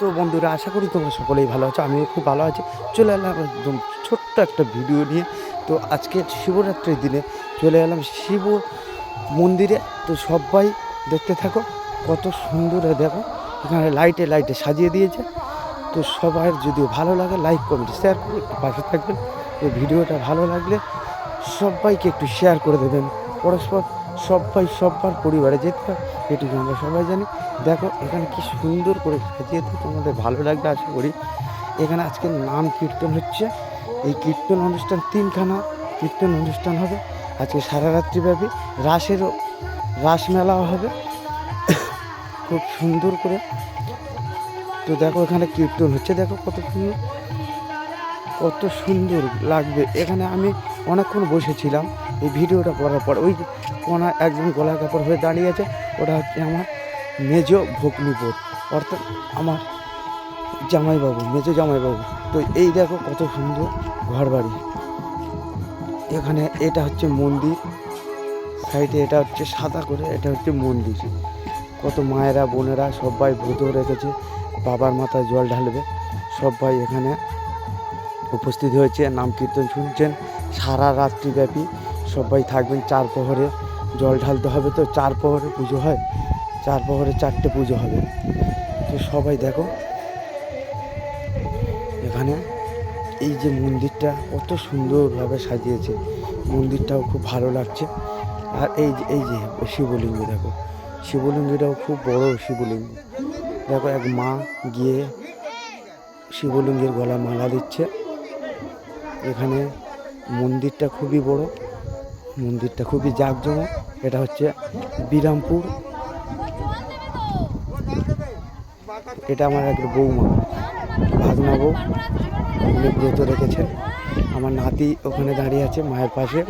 তো বন্ধুরা, আশা করি তোমরা সকলেই ভালো আছো। আমিও খুব ভালো আছি। চলে এলাম একদম ছোট্ট একটা ভিডিও নিয়ে। তো আজকে শিবরাত্রির দিনে চলে এলাম শিব মন্দিরে। তো সবাই দেখতে থাকো, কত সুন্দর দেখো, এখানে লাইটে লাইটে সাজিয়ে দিয়েছে। তো সবার যদি ভালো লাগে লাইক কমেন্ট শেয়ার করে একটু পাশে থাকবেন। এই ভিডিওটা ভালো লাগলে সবাইকে একটু শেয়ার করে দেবেন। পরস্পর সবাই সবার পরিবারে যেতে হয়, এটুকু আমরা সবাই জানি। দেখো এখানে কি সুন্দর করে সাজিয়ে দিয়ে, তোমাদের ভালো লাগবে আশা করি। এখানে আজকে নাম কীর্তন হচ্ছে। এই কীর্তন অনুষ্ঠান 3খানা কীর্তন অনুষ্ঠান হবে আজকে সারা রাত্রিব্যাপী। রাসমেলাও হবে খুব সুন্দর করে। তো দেখো এখানে কীর্তন হচ্ছে, দেখো কত সুন্দর লাগবে। এখানে আমি অনেকক্ষণ বসেছিলাম এই ভিডিওটা করার পর। ওই কোনা একদম গলা কাপড় হয়ে দাঁড়িয়ে আছে, ওটা হচ্ছে আমার মেজ ভগ্নিপতি, অর্থাৎ আমার জামাইবাবু, মেজ জামাইবাবু। তো এই দেখো কত সুন্দর ঘরবাড়ি। এখানে এটা হচ্ছে মন্দির, সাইডে এটা হচ্ছে সাদা করে, এটা হচ্ছে মন্দির। কত মায়েরা বোনেরা সবাই ব্রত রেখেছে, বাবার মাথায় জল ঢালবে। সবাই এখানে উপস্থিত হয়েছে, নাম কীর্তন শুনছেন সারা রাত্রিব্যাপী। সবাই থাকবেন। 4 প্রহরে জল ঢালতে হবে। তো 4 প্রহরে পুজো হয়, 4 প্রহরে 4টে পুজো হবে। তো সবাই দেখো এখানে এই যে মন্দিরটা কত সুন্দরভাবে সাজিয়েছে, মন্দিরটাও খুব ভালো লাগছে। আর এই যে শিবলিঙ্গ, দেখো শিবলিঙ্গটাও খুব বড় শিবলিঙ্গ। দেখো এক মা গিয়ে শিবলিঙ্গের গলায় মালা দিচ্ছে। এখানে মন্দিরটা খুবই বড়, মন্দিরটা খুবই জাঁকজমক। এটা হচ্ছে বিরামপুর। এটা আমার এক বৌমা, ভাগনা বউ, উনি ব্রত রেখেছেন। আমার নাতি ওখানে দাঁড়িয়ে আছে মায়ের পাশে।